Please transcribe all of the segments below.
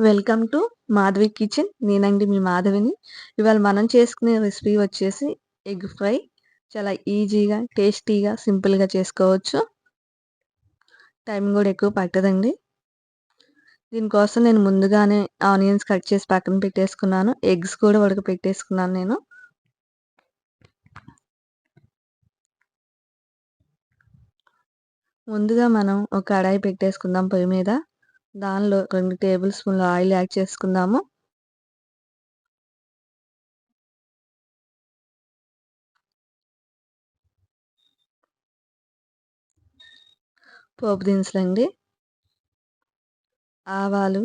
Welcome to Madhavi kitchen. నేనండి మీ మాధవిని. ఇవాళ మనం చేసుకునే రెసిపీ వచ్చేసి ఎగ్ ఫ్రై. చాలా ఈజీగా, టేస్టీగా, సింపుల్‌గా చేసుకోవచ్చు. టైం కూడా ఎక్కువ పట్టదండి. దీనికోసం నేను ముందుగానే ఆనియన్స్ కట్ చేసి పక్కన పెట్టేసుకున్నాను. ఎగ్స్ కూడా ఉడకపెట్టేసుకున్నాను నేను. ముందుగా మనం ఒక కడాయి పెట్టేసుకుందాం పొయ్యి మీద. దానిలో 2 టేబుల్ స్పూన్ల ఆయిల్ యాడ్ చేసుకుందాము. పోపు దినుసులండి, ఆవాలు,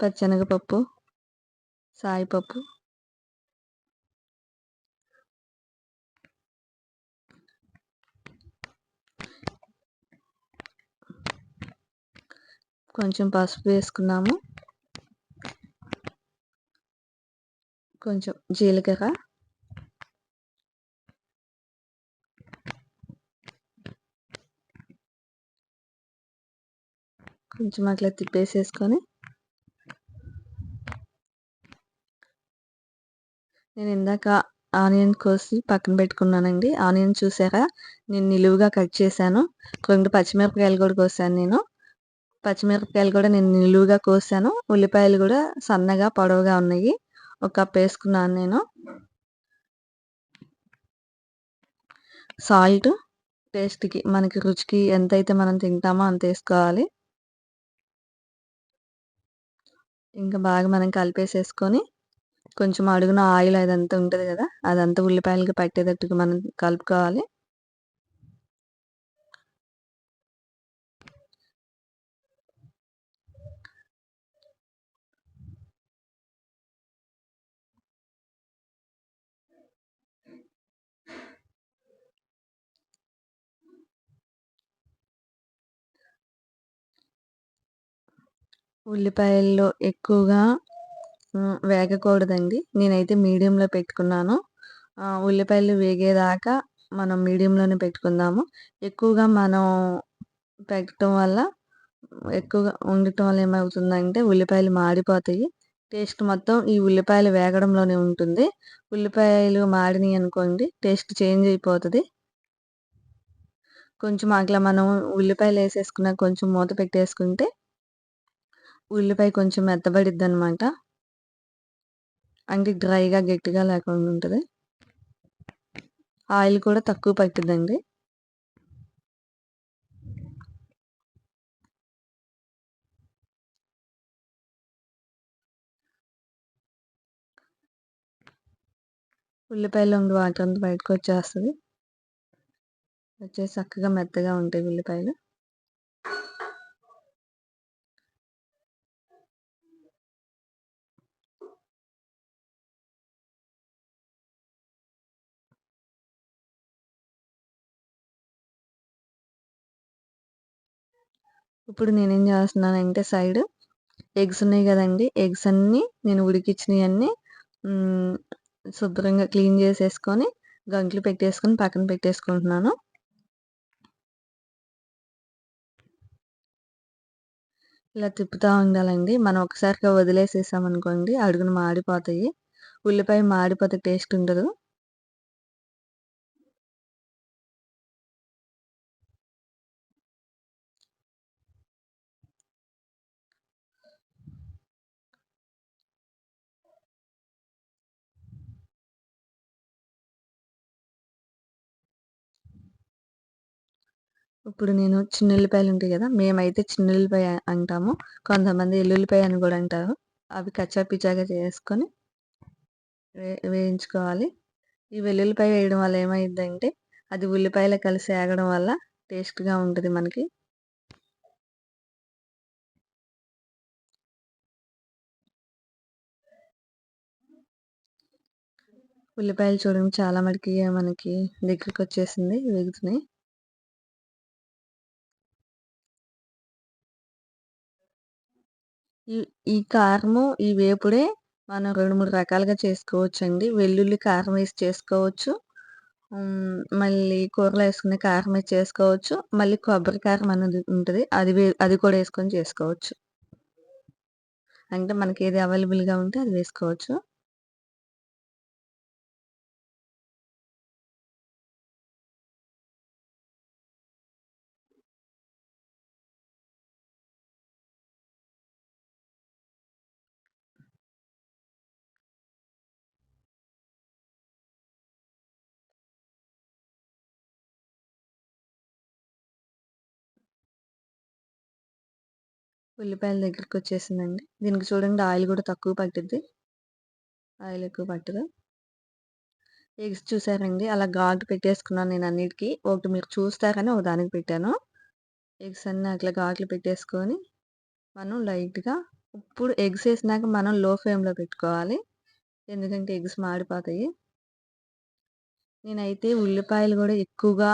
పచ్చెనగపప్పు, సాయిపప్పు, కొంచెం పసుపు వేసుకున్నాము, కొంచెం జీలకర్ర, కొంచెం అట్లా తిప్పేసేసుకొని నేను ఇందాక ఆనియన్ కోసి పక్కన పెట్టుకున్నానండి. ఆనియన్ చూసారా, నేను నిలువుగా కట్ చేశాను. 2 పచ్చిమిరపకాయలు కూడా కోసాను నేను. పచ్చిమిరపకాయలు కూడా నేను నిలువుగా కోసాను. ఉల్లిపాయలు కూడా సన్నగా పొడవుగా ఉన్నాయి. ఒక కప్ వేసుకున్నాను నేను. సాల్ట్ టేస్ట్‌కి, మనకి రుచికి ఎంతైతే మనం తింటామో అంత వేసుకోవాలి. ఇంకా బాగా మనం కలిపేసేసుకొని కొంచెం అడుగున ఆయిల్ అదంతా ఉంటది కదా, అదంతా ఉల్లిపాయలకి పట్టేటట్టుగా మనం కలుపుకోవాలి. ఉల్లిపాయల్లో ఎక్కువగా వేగకూడదండి. నేనైతే మీడియంలో పెట్టుకున్నాను. ఉల్లిపాయలు వేగేదాకా మనం మీడియంలోనే పెట్టుకుందాము. ఎక్కువగా మనం పెట్టడం వల్ల, ఎక్కువగా ఉండటం వల్ల ఏమవుతుందంటే ఉల్లిపాయలు మాడిపోతాయి. టేస్ట్ మొత్తం ఈ ఉల్లిపాయలు వేగడంలోనే ఉంటుంది. ఉల్లిపాయలు మాడినాయి అనుకోండి, టేస్ట్ చేంజ్ అయిపోతది. కొంచెం అట్లా మనం ఉల్లిపాయలు వేసేసుకున్నాక కొంచెం మూత పెట్టేసుకుంటే ఉల్లిపాయ కొంచెం మెత్తబడిద్దనమాట. అంటే డ్రైగా, గట్టిగా లేకుండా ఉంటది. ఆయిల్ కూడా తక్కువ పట్టిద్దండి. ఉల్లిపాయలో ఉండే వాటర్ అంతా బయటకొచ్చేస్తది. వచ్చేసి చక్కగా మెత్తగా ఉంటాయి ఉల్లిపాయలు. ఇప్పుడు నేనేం చేస్తున్నానంటే సైడ్ ఎగ్స్ ఉన్నాయి కదండీ! ఎగ్స్ అన్నీ నేను ఉడికిచ్చినయన్నీ హ్మ్. శుభ్రంగా క్లీన్ చేసేసుకొని గంట్లు పెట్టేసుకొని పక్కన పెట్టేసుకుంటున్నాను. ఇలా తిప్పుతా ఉండాలండి. మనం ఒకసారిగా వదిలేసేసామనుకోండి అడుగున మాడిపోతాయి. ఉల్లిపాయ మాడిపోతే టేస్ట్ ఉండదు. ఇప్పుడు నేను చిన్నుల్లిపాయలు ఉంటాయి కదా! మేమైతే చిన్నుల్లిపాయ అంటాము. కొంతమంది ఎల్లుల్లిపాయ అని కూడా అంటారు. అవి కచ్చా పిచ్చాగా చేసుకొని వేయించుకోవాలి. ఈ వెల్లుల్లిపాయ వేయడం వల్ల ఏమైద్దంటే అది ఉల్లిపాయలో కలిసి ఏగడం వల్ల టేస్ట్‌గా ఉంటది మనకి. ఉల్లిపాయలు చూడండి చాలా మటికి మనకి దగ్గరకొచ్చేసింది, వేగుతున్నాయి. ఈ ఈ కారము, ఈ వేపుడే మనం 2, 3 రకాలుగా చేసుకోవచ్చండి. వెల్లుల్లి కారం వేసి చేసుకోవచ్చు. మళ్ళీ కూరలో ఏసుకునే కారం వేసి చేసుకోవచ్చు. మళ్ళీ కొబ్బరి కారం అనేది ఉంటది. అది కూడా ఏసుకొని చేసుకోవచ్చు. అంటే మనకేది అవైలబుల్‌గా ఉంటే అది వేసుకోవచ్చు. ఉల్లిపాయల దగ్గరికొచ్చేసిందండి. దీనికి చూడండి ఆయిల్ గూడా తక్కువ పట్టిద్ది. ఆయిల్ ఎక్కువ పట్టదు. ఎగ్స్ చూసారండి అలా ఘాటు పెట్టేసుకున్నాను నేను అన్నిటికి. ఒకటి మీరు చూస్తారని ఒక దానికి పెట్టాను. ఎగ్స్ అన్నీ అట్లా ఘాట్లు పెట్టేసుకొని మనం లైట్‌గా ఇప్పుడు ఎగ్స్ ఏసినాక మనం లో ఫ్లేమ్‌లో పెట్టుకోవాలి. ఎందుకంటే ఎగ్స్ మాడిపోతాయి. నేనైతే ఉల్లిపాయలు గూడా ఎక్కువగా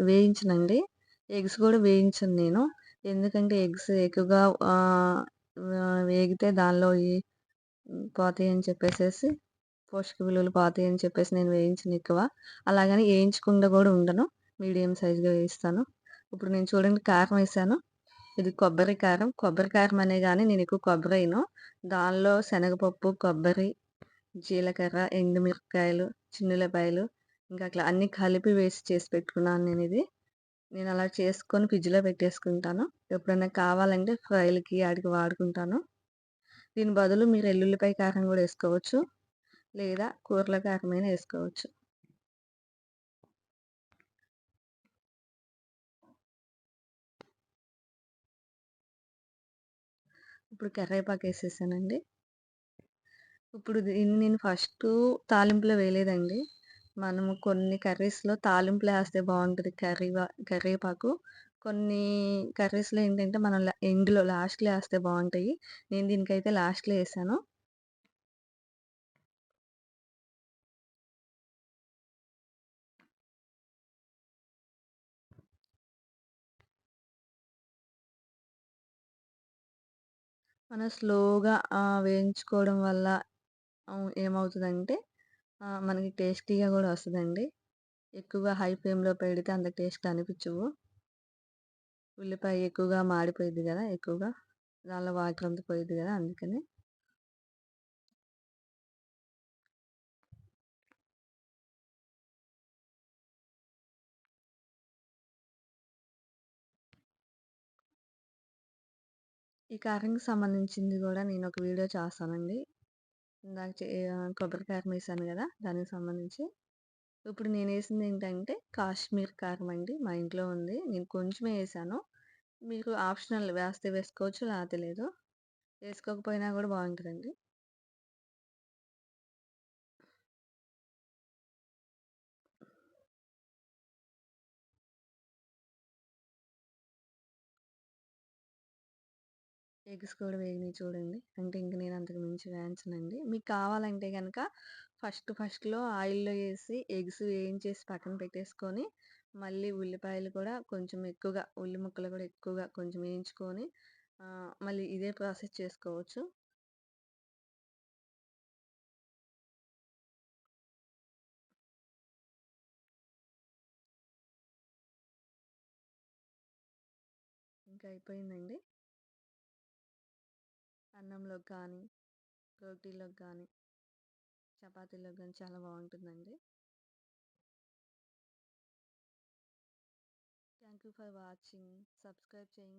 వేయించనండి. ఎగ్స్ గూడా వేయించను నేను. ఎందుకంటే ఎగ్స్ ఎక్కువగా ఆహ్, వేగితే దానిలో పోతాయని చెప్పేసేసి పోషక విలువలు పోతాయని చెప్పేసి నేను వేయించనెక్కువ. అలాగని ఏయించకుండా గూడా ఉండను. మీడియం సైజ్‌గా వేయిస్తాను. ఇప్పుడు నేను చూడండి కారం ఏసాను. ఇది కొబ్బరి కారం. కొబ్బరి కారం అనే గాని నేనెక్కువ కొబ్బరేయను. దానిలో శనగపప్పు, కొబ్బరి, జీలకర్ర, ఎండుమిరపకాయలు, చిన్నుల్లిపాయలు ఇంకా అట్లా అన్నీ కలిపి వేసి చేసి పెట్టుకున్నాను నేనిది. నేనలా చేసుకొని ఫ్రిడ్జ్‌లో పెట్టేసుకుంటాను. ఎప్పుడైనా కావాలంటే ఫ్రైలకి ఆటికి వాడుకుంటాను. దీని బదులు మీరు ఎల్లుల్లిపాయ కారం గూడా ఏసుకోవచ్చు. లేదా కూరల కారమైనా ఏసుకోవచ్చు. ఇప్పుడు కరివేపాకేసేసానండి. ఇప్పుడు దీన్ని నేను ఫస్టు తాలింపులో వేయలేదండి. మనము కొన్ని కర్రీస్‌లో తాలింపులో ఏస్తే బావుంటది కరివేపాకు. కొన్ని కర్రీస్‌లో ఏంటంటే మనం ఎండ్‌లో లాస్ట్‌లో ఏస్తే బావుంటాయి. నేను దీనికైతే లాస్ట్‌లో ఏసాను. మనం స్లోగా వేయించుకోవడం వల్ల ఏమవుతదంటే మనకి టేస్టీగా గూడా వస్తదండి. ఎక్కువగా హై ఫ్లేమ్‌లో పెడితే అంత టేస్ట్ అనిపిచ్చవు. ఉల్లిపాయ ఎక్కువగా మాడిపోయిద్ది గదా! ఎక్కువగా. దానిలో వాటర్ అంతా పోయిద్ది గదా! అందుకని. ఈ కారంకి సంబంధించింది గూడా నేనొక వీడియో చేస్తానండి. ఇందాక కొబ్బరి కారం ఏసాను గదా! దానికి సంబంధించి. ఇప్పుడు నేనేసిందేంటంటే కాశ్మీర్ కారం అండి. మా ఇంట్లో ఉంది. నేను కొంచెమే ఏసాను. మీకు ఆప్షనల్ వేస్తే వేసుకోవచ్చు. లేతే లేదు. ఏసుకోకపోయినా గూడా బావుంటదండి. ఎగ్స్ కూడా వేగినియి చూడండి. అంటే ఇంక నేను అంతకు మించి వేయించనండి. మీకు కావాలంటే గనక ఫస్ట్‌లో ఆయిల్‌లో ఏసి ఎగ్స్ వేయించేసి పక్కన పెట్టేసుకొని, మళ్ళీ ఉల్లిపాయలు కూడా కొంచెం ఎక్కువగా ఉల్లి ముక్కలు కూడా ఎక్కువగా కొంచెం వేయించుకొని మళ్ళీ ఇదే ప్రాసెస్ చేసుకోవచ్చు. ఇంకా అయిపోయిందండి. అన్నంలోకి కానీ, రోటీలోకి గానీ, చపాతీలోకి గానీ చాలా బావుంటుందండి. Thank you for watching. Subscribe చేయండి.